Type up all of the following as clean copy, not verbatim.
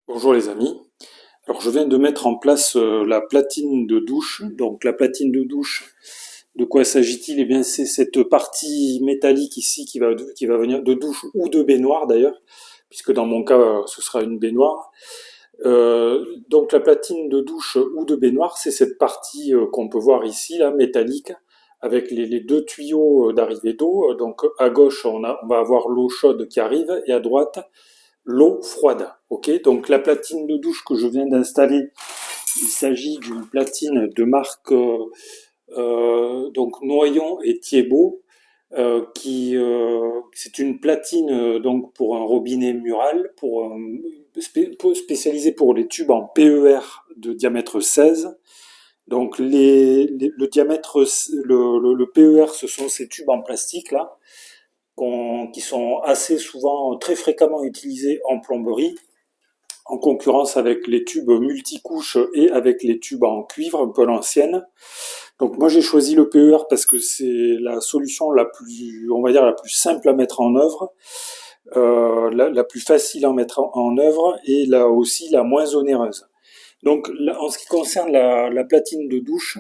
Bonjour les amis. Alors je viens de mettre en place la platine de douche. Donc la platine de douche, de quoi s'agit-il? Eh bien c'est cette partie métallique ici qui va venir de douche ou de baignoire d'ailleurs, puisque dans mon cas ce sera une baignoire. Donc la platine de douche ou de baignoire, c'est cette partie qu'on peut voir ici, là, métallique, avec les deux tuyaux d'arrivée d'eau. Donc à gauche on va avoir l'eau chaude qui arrive et à droite l'eau froide. Ok, donc la platine de douche que je viens d'installer, il s'agit d'une platine de marque donc Noyon et Thiébaut, c'est une platine donc pour un robinet mural, spécialisée pour les tubes en PER de diamètre 16. Donc le diamètre, le PER, ce sont ces tubes en plastique là, qui sont assez souvent, très fréquemment utilisés en plomberie, en concurrence avec les tubes multicouches et avec les tubes en cuivre, un peu l'ancienne. Donc moi j'ai choisi le PER parce que c'est la solution la plus, on va dire, la plus simple à mettre en œuvre, la plus facile à mettre en œuvre et là aussi la moins onéreuse. Donc en ce qui concerne la platine de douche,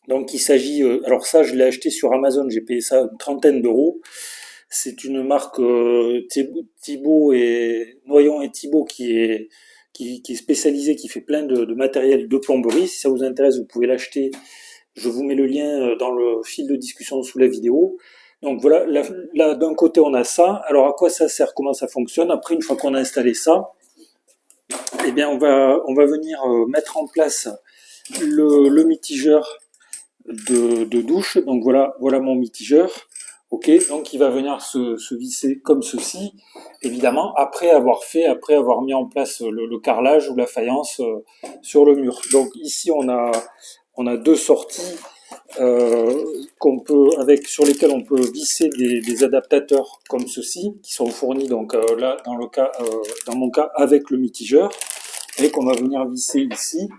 donc il s'agit, alors ça je l'ai acheté sur Amazon, j'ai payé ça une trentaine d'euros. C'est une marque Thibaut et Noyon et Thibaut qui est spécialisée, qui fait plein de matériel de plomberie. Si ça vous intéresse, vous pouvez l'acheter. Je vous mets le lien dans le fil de discussion sous la vidéo. Donc voilà, là d'un côté on a ça. Alors à quoi ça sert? Comment ça fonctionne? Après, une fois qu'on a installé ça, eh bien on va venir mettre en place le mitigeur de douche. Donc voilà mon mitigeur. Ok, donc il va venir se visser comme ceci, évidemment, après avoir mis en place le carrelage ou la faïence sur le mur. Donc ici on a deux sorties sur lesquelles on peut visser des adaptateurs comme ceci, qui sont fournis donc là dans mon cas avec le mitigeur, et qu'on va venir visser ici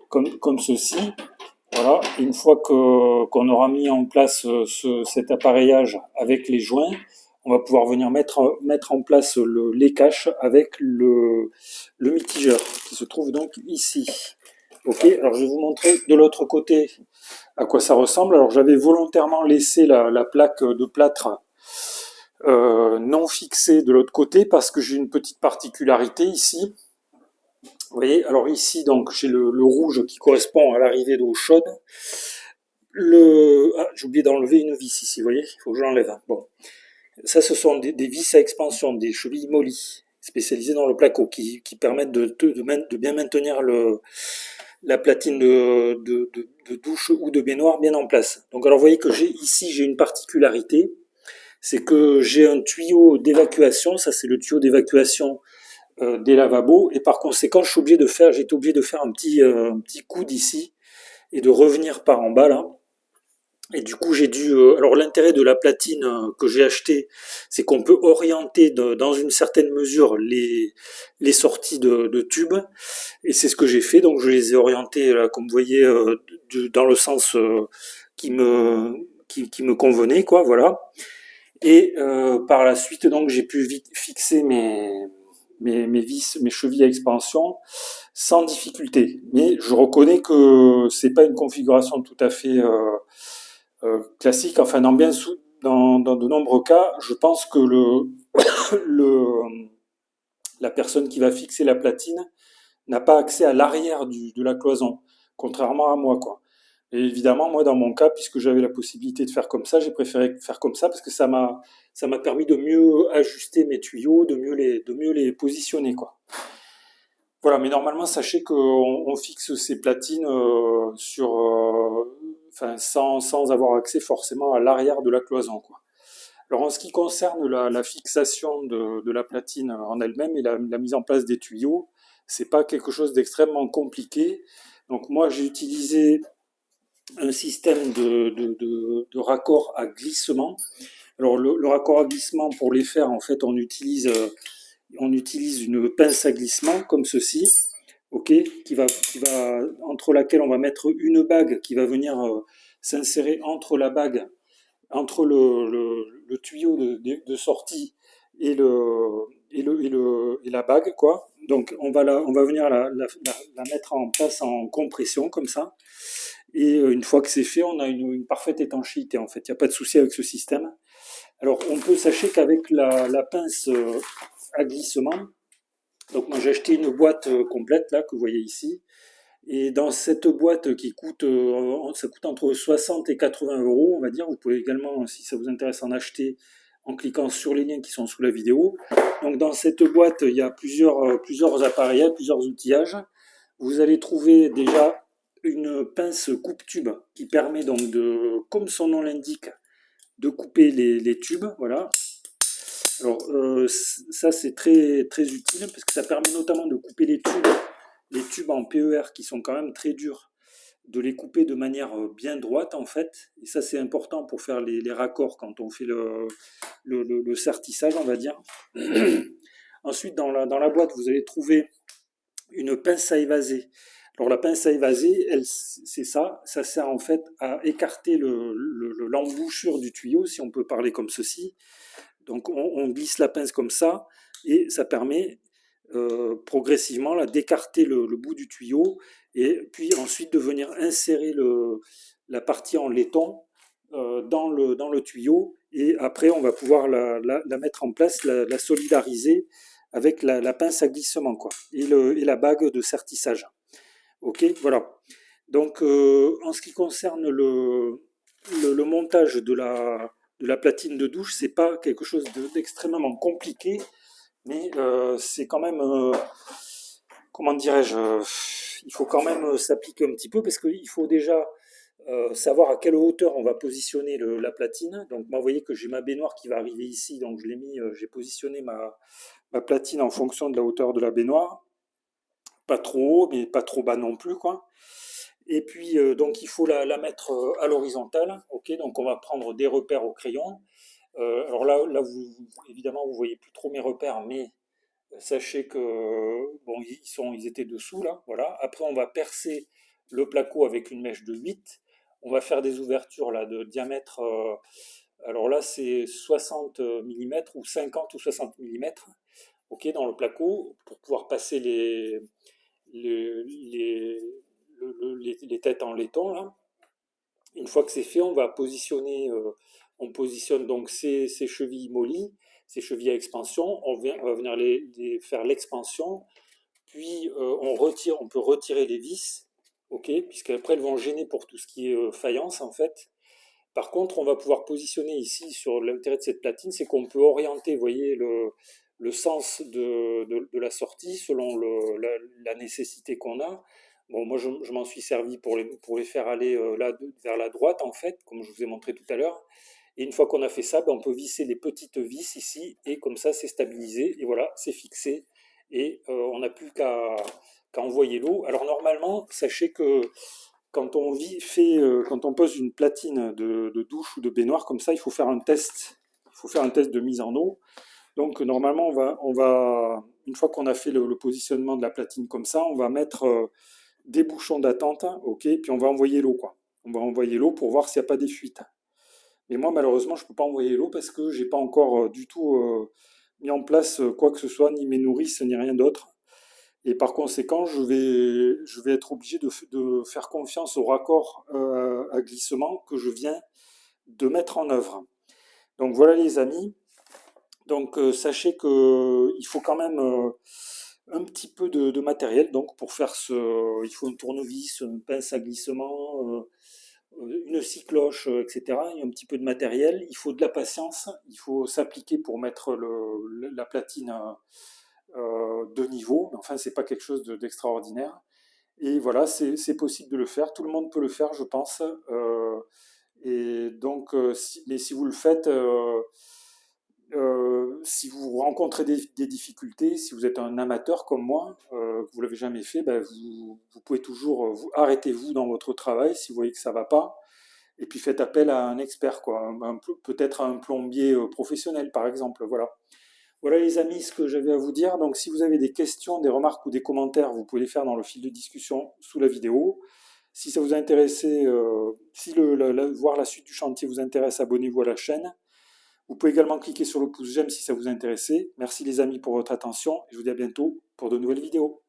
comme ceci. Voilà, une fois qu'on aura mis en place cet appareillage avec les joints, on va pouvoir venir mettre en place les caches avec le mitigeur qui se trouve donc ici. Ok, alors je vais vous montrer de l'autre côté à quoi ça ressemble. Alors j'avais volontairement laissé la plaque de plâtre non fixée de l'autre côté parce que j'ai une petite particularité ici. Vous voyez, alors ici donc j'ai le rouge qui correspond à l'arrivée d'eau chaude. J'ai oublié d'enlever une vis ici, vous voyez, il faut que je l'enlève. Bon, ça ce sont des vis à expansion, des chevilles mollies, spécialisées dans le placo, qui permettent de bien maintenir la platine de douche ou de baignoire bien en place. Donc alors vous voyez que j'ai une particularité, c'est que j'ai un tuyau d'évacuation, ça c'est le tuyau d'évacuation des lavabos, et par conséquent j'étais obligé de faire un petit coude ici, et de revenir par en bas là. Et du coup, alors l'intérêt de la platine que j'ai achetée, c'est qu'on peut orienter dans une certaine mesure les sorties de tubes. Et c'est ce que j'ai fait. Donc je les ai orientées, là, comme vous voyez, dans le sens qui me convenait, quoi. Voilà. Et par la suite, donc j'ai pu vite fixer mes vis, mes chevilles à expansion sans difficulté. Mais je reconnais que c'est pas une configuration tout à fait classique. Enfin, dans de nombreux cas, je pense que la personne qui va fixer la platine n'a pas accès à l'arrière de la cloison, contrairement à moi, quoi. Et évidemment, moi, dans mon cas, puisque j'avais la possibilité de faire comme ça, j'ai préféré faire comme ça parce que ça m'a permis de mieux ajuster mes tuyaux, de mieux les positionner, quoi. Voilà, mais normalement, sachez qu'on fixe ces platines enfin, sans avoir accès forcément à l'arrière de la cloison, quoi. Alors, en ce qui concerne la fixation de la platine en elle-même et la mise en place des tuyaux, c'est pas quelque chose d'extrêmement compliqué. Donc, moi, j'ai utilisé un système de raccord à glissement. Alors, le raccord à glissement, pour les faire, en fait, on utilise une pince à glissement comme ceci, ok, entre laquelle on va mettre une bague qui va venir s'insérer entre la bague, entre le tuyau de sortie et la bague, quoi. Donc on va venir la mettre en place en compression comme ça. Et une fois que c'est fait, on a une parfaite étanchéité en fait. Il n'y a pas de souci avec ce système. Alors on peut, sachez qu'avec la pince à glissement, donc moi j'ai acheté une boîte complète là que vous voyez ici. Et dans cette boîte qui coûte, ça coûte entre 60 et 80 euros, on va dire. Vous pouvez également, si ça vous intéresse, en acheter en cliquant sur les liens qui sont sous la vidéo. Donc dans cette boîte, il y a plusieurs appareillages, plusieurs outillages. Vous allez trouver déjà une pince coupe-tube qui permet donc de, comme son nom l'indique, de couper les tubes. Voilà. Alors ça c'est très très utile parce que ça permet notamment de couper les tubes en PER qui sont quand même très durs, de les couper de manière bien droite en fait. Et ça c'est important pour faire les raccords quand on fait le sertissage, on va dire. Ensuite dans la boîte vous allez trouver une pince à évaser. Alors la pince à évaser, c'est ça sert en fait à écarter l'embouchure du tuyau, si on peut parler comme ceci. Donc on glisse la pince comme ça et ça permet progressivement là, d'écarter le bout du tuyau et puis ensuite de venir insérer la partie en laiton dans le tuyau et après on va pouvoir la mettre en place, la solidariser avec la pince à glissement quoi, et la bague de sertissage. Ok, voilà. Donc en ce qui concerne le montage de la platine de douche, c'est pas quelque chose d'extrêmement compliqué, mais c'est quand même, comment dirais-je, il faut quand même s'appliquer un petit peu parce qu'il faut déjà savoir à quelle hauteur on va positionner la platine. Donc moi, vous voyez que j'ai ma baignoire qui va arriver ici, donc je l'ai mis, j'ai positionné ma platine en fonction de la hauteur de la baignoire. Pas trop haut, mais pas trop bas non plus, quoi. Et puis, donc il faut la mettre à l'horizontale. Ok, donc on va prendre des repères au crayon. Alors là évidemment, vous voyez plus trop mes repères, mais sachez que bon, ils étaient dessous là, voilà. Après, on va percer le placo avec une mèche de 8. On va faire des ouvertures là de diamètre. Alors là, c'est 60 mm ou 50 ou 60 mm. Ok, dans le placo pour pouvoir passer les, les, les têtes en laiton là. Une fois que c'est fait, on va positionner, on positionne donc ces chevilles mollies, ces chevilles à expansion. On va venir faire l'expansion, puis on peut retirer les vis, ok, puisqu'après elles vont gêner pour tout ce qui est faïence en fait. Par contre, on va pouvoir positionner ici sur l'intérêt de cette platine, c'est qu'on peut orienter, vous voyez, le sens de la sortie selon la nécessité qu'on a. Bon, moi, je m'en suis servi pour les faire aller vers la droite, en fait, comme je vous ai montré tout à l'heure. Et une fois qu'on a fait ça, ben, on peut visser les petites vis ici, et comme ça, c'est stabilisé, et voilà, c'est fixé. Et on n'a plus qu'à envoyer l'eau. Alors normalement, sachez que quand on pose une platine de douche ou de baignoire comme ça, il faut faire un test. Il faut faire un test de mise en eau. Donc normalement, une fois qu'on a fait le positionnement de la platine comme ça, on va mettre des bouchons d'attente, ok, puis on va envoyer l'eau, quoi. On va envoyer l'eau pour voir s'il n'y a pas des fuites. Mais moi, malheureusement, je ne peux pas envoyer l'eau parce que j'ai pas encore du tout mis en place quoi que ce soit, ni mes nourrices, ni rien d'autre. Et par conséquent, je vais être obligé de faire confiance au raccord à glissement que je viens de mettre en œuvre. Donc voilà les amis. Donc sachez qu'il faut quand même un petit peu de matériel. Donc pour faire il faut une tournevis, une pince à glissement, une scie cloche, etc. Il y a un petit peu de matériel. Il faut de la patience. Il faut s'appliquer pour mettre la platine de niveau. Mais enfin, c'est pas quelque chose d'extraordinaire. Et voilà, c'est possible de le faire. Tout le monde peut le faire, je pense. Et donc, mais si vous le faites, si vous rencontrez des difficultés, si vous êtes un amateur comme moi, que vous l'avez jamais fait, ben vous pouvez toujours arrêtez-vous dans votre travail si vous voyez que ça va pas, et puis faites appel à un expert, quoi, peut-être un plombier professionnel, par exemple. Voilà. Voilà les amis, ce que j'avais à vous dire. Donc si vous avez des questions, des remarques ou des commentaires, vous pouvez les faire dans le fil de discussion sous la vidéo. Si ça vous a intéressé, si voir la suite du chantier vous intéresse, abonnez-vous à la chaîne. Vous pouvez également cliquer sur le pouce j'aime si ça vous intéresse. Merci les amis pour votre attention et je vous dis à bientôt pour de nouvelles vidéos.